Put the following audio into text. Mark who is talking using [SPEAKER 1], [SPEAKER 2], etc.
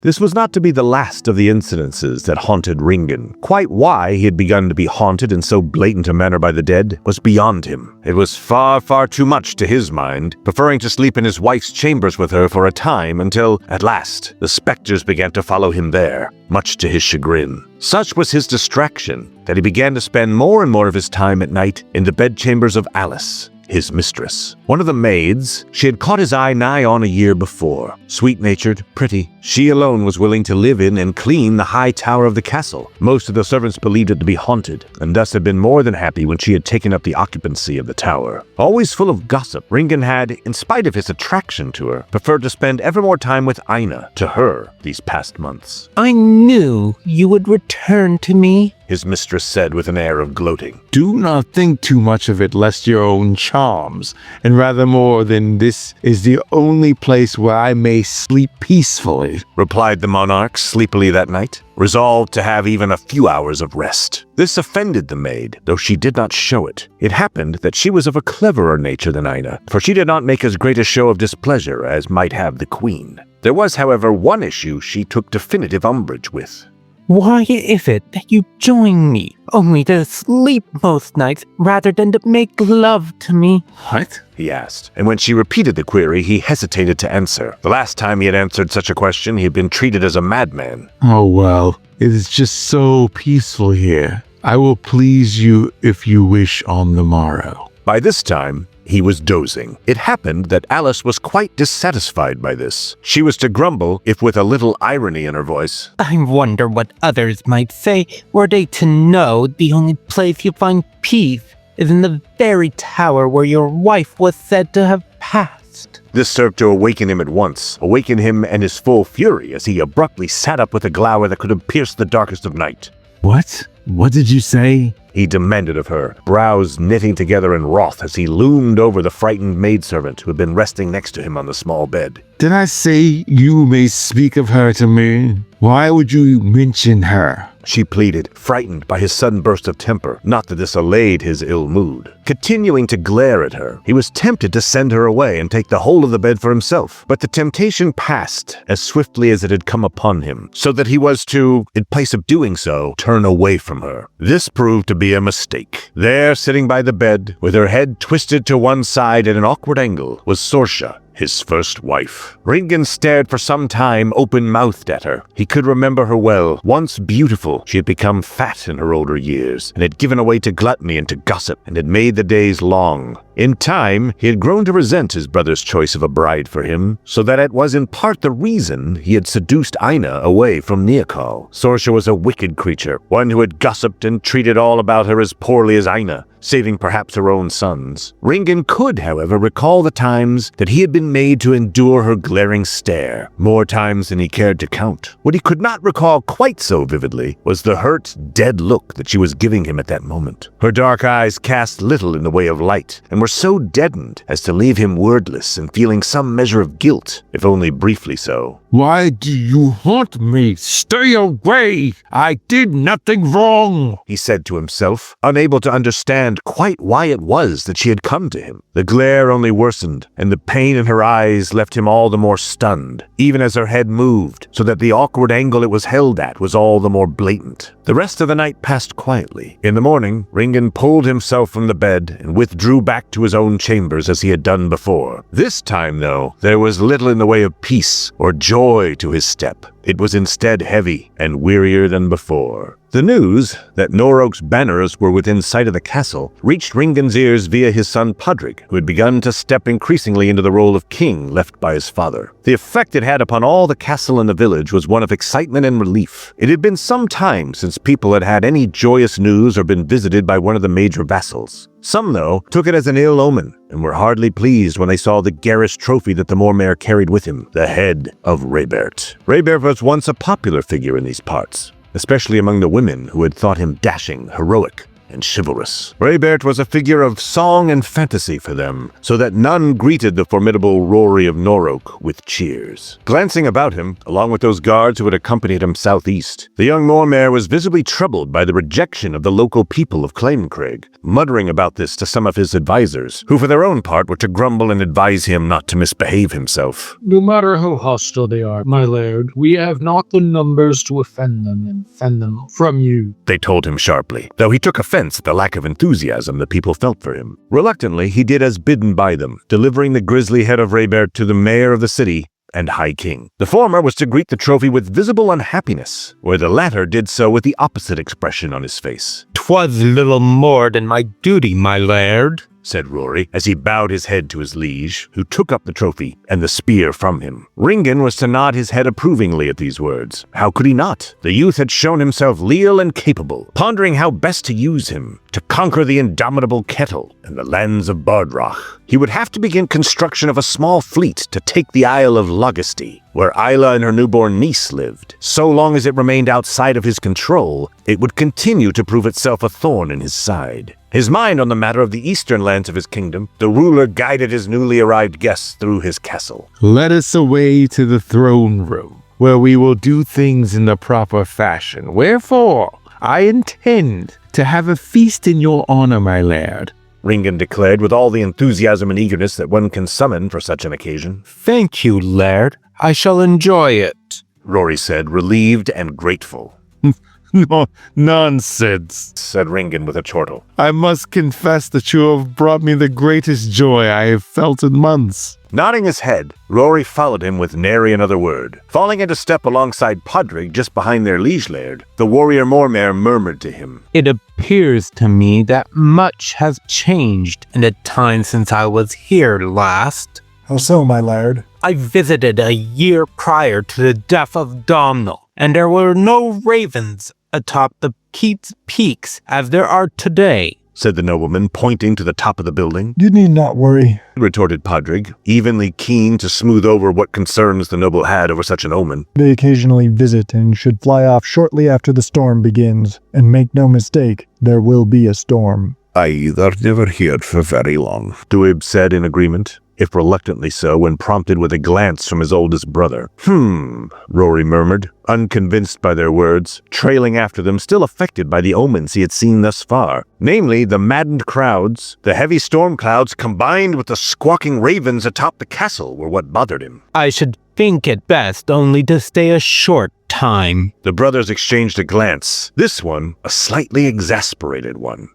[SPEAKER 1] This was not to be the last of the incidences that haunted Ringen. Quite why he had begun to be haunted in so blatant a manner by the dead was beyond him. It was far, far too much to his mind, preferring to sleep in his wife's chambers with her for a time until, at last, the specters began to follow him there, much to his chagrin. Such was his distraction that he began to spend more and more of his time at night in the bedchambers of Alice, his mistress. One of the maids, she had caught his eye nigh on a year before. Sweet-natured, pretty, she alone was willing to live in and clean the high tower of the castle. Most of the servants believed it to be haunted, and thus had been more than happy when she had taken up the occupancy of the tower. Always full of gossip, Ringen had, in spite of his attraction to her, preferred to spend ever more time with Ina, to her, these past months.
[SPEAKER 2] "I knew you would return to me,"
[SPEAKER 1] his mistress said with an air of gloating.
[SPEAKER 3] "Do not think too much of it lest your own charms, and rather more than this is the only place where I may sleep peacefully,"
[SPEAKER 1] replied the monarch sleepily that night, resolved to have even a few hours of rest. This offended the maid, though she did not show it. It happened that she was of a cleverer nature than Ina, for she did not make as great a show of displeasure as might have the queen. There was, however, one issue she took definitive umbrage with.
[SPEAKER 2] "Why is it that you join me, only to sleep most nights rather than to make love to me?"
[SPEAKER 3] "What?"
[SPEAKER 1] he asked, and when she repeated the query, he hesitated to answer. The last time he had answered such a question, he had been treated as a madman.
[SPEAKER 3] "Oh well, it is just so peaceful here. I will please you if you wish on the morrow."
[SPEAKER 1] By this time, he was dozing. It happened that Alice was quite dissatisfied by this. She was to grumble, if with a little irony in her voice.
[SPEAKER 2] "I wonder what others might say were they to know the only place you find peace is in the very tower where your wife was said to have passed."
[SPEAKER 1] This served to awaken him at once, awaken him and his full fury as he abruptly sat up with a glower that could have pierced the darkest of night.
[SPEAKER 3] "What? What did you say?"
[SPEAKER 1] he demanded of her, brows knitting together in wrath as he loomed over the frightened maidservant who had been resting next to him on the small bed.
[SPEAKER 3] "Did I say you may speak of her to me? Why would you mention her?"
[SPEAKER 1] she pleaded, frightened by his sudden burst of temper. Not that this allayed his ill mood. Continuing to glare at her, he was tempted to send her away and take the whole of the bed for himself. But the temptation passed as swiftly as it had come upon him, so that he was to, in place of doing so, turn away from her. This proved to be a mistake. There, sitting by the bed, with her head twisted to one side at an awkward angle, was Sorsha, his first wife. Ringen stared for some time open-mouthed at her. He could remember her well. Once beautiful, she had become fat in her older years, and had given way to gluttony and to gossip, and had made the days long. In time, he had grown to resent his brother's choice of a bride for him, so that it was in part the reason he had seduced Ina away from Neokal. Sorsha was a wicked creature, one who had gossiped and treated all about her as poorly as Ina, saving perhaps her own sons. Ringen could, however, recall the times that he had been made to endure her glaring stare, more times than he cared to count. What he could not recall quite so vividly was the hurt, dead look that she was giving him at that moment. Her dark eyes cast little in the way of light, and were so deadened as to leave him wordless and feeling some measure of guilt, if only briefly so.
[SPEAKER 3] "Why do you haunt me? Stay away! I did nothing wrong,"
[SPEAKER 1] he said to himself, unable to understand quite why it was that she had come to him. The glare only worsened, and the pain in her eyes left him all the more stunned, even as her head moved, so that the awkward angle it was held at was all the more blatant. The rest of the night passed quietly. In the morning, Ringen pulled himself from the bed and withdrew back to his own chambers as he had done before. This time, though, there was little in the way of peace or joy to his step. It was instead heavy and wearier than before. The news that Norok's banners were within sight of the castle reached Ringen's ears via his son Podrick, who had begun to step increasingly into the role of king left by his father. The effect it had upon all the castle and the village was one of excitement and relief. It had been some time since people had had any joyous news or been visited by one of the major vassals. Some, though, took it as an ill omen and were hardly pleased when they saw the garish trophy that the Mormaer carried with him, the head of Raybert. Raybert was once a popular figure in these parts, especially among the women who had thought him dashing, heroic, and chivalrous. Raybert was a figure of song and fantasy for them, so that none greeted the formidable Rory of Norok with cheers. Glancing about him, along with those guards who had accompanied him southeast, the young Mormare was visibly troubled by the rejection of the local people of Claimcraig, muttering about this to some of his advisors, who for their own part were to grumble and advise him not to misbehave himself.
[SPEAKER 4] No matter how hostile they are, my lord, we have not the numbers to offend them and fend them from you.
[SPEAKER 1] They told him sharply, though he took offense at the lack of enthusiasm the people felt for him. Reluctantly, he did as bidden by them, delivering the grisly head of Raybert to the mayor of the city and High King. The former was to greet the trophy with visible unhappiness, where the latter did so with the opposite expression on his face.
[SPEAKER 2] "'Twas little more than my duty, my laird,"
[SPEAKER 1] said Rory, as he bowed his head to his liege, who took up the trophy and the spear from him. Ringan was to nod his head approvingly at these words. How could he not? The youth had shown himself leal and capable, pondering how best to use him to conquer the indomitable Kettle and the lands of Bardroch. He would have to begin construction of a small fleet to take the Isle of Logisty, where Isla and her newborn niece lived. So long as it remained outside of his control, it would continue to prove itself a thorn in his side. His mind on the matter of the eastern lands of his kingdom, the ruler guided his newly arrived guests through his castle.
[SPEAKER 3] Let us away to the throne room, where we will do things in the proper fashion. Wherefore, I intend to have a feast in your honor, my laird.
[SPEAKER 1] Ringan declared with all the enthusiasm and eagerness that one can summon for such an occasion.
[SPEAKER 2] "Thank you, laird. I shall enjoy it,"
[SPEAKER 1] Rory said, relieved and grateful.
[SPEAKER 3] No, nonsense,
[SPEAKER 1] said Ringan with a chortle.
[SPEAKER 3] I must confess that you have brought me the greatest joy I have felt in months.
[SPEAKER 1] Nodding his head, Rory followed him with nary another word. Falling into step alongside Podrick just behind their liege laird, the warrior Mormare murmured to him.
[SPEAKER 2] "It appears to me that much has changed in the time since I was here last.
[SPEAKER 5] How so, my laird?
[SPEAKER 2] I visited a year prior to the death of Domhnall, and there were no ravens atop the keep's peaks as there are today,"
[SPEAKER 1] said the nobleman, pointing to the top of the building.
[SPEAKER 5] You need not worry,
[SPEAKER 1] retorted Podrick, evenly keen to smooth over what concerns the noble had over such an omen.
[SPEAKER 5] They occasionally visit and should fly off shortly after the storm begins. And make no mistake, there will be a storm.
[SPEAKER 1] I either never heard for very long, Duib said in agreement, if reluctantly so when prompted with a glance from his oldest brother. Rory murmured, unconvinced by their words, trailing after them, still affected by the omens he had seen thus far. Namely, the maddened crowds, the heavy storm clouds combined with the squawking ravens atop the castle were what bothered him.
[SPEAKER 2] "I should think it best only to stay a short time."
[SPEAKER 1] The brothers exchanged a glance, this one a slightly exasperated one.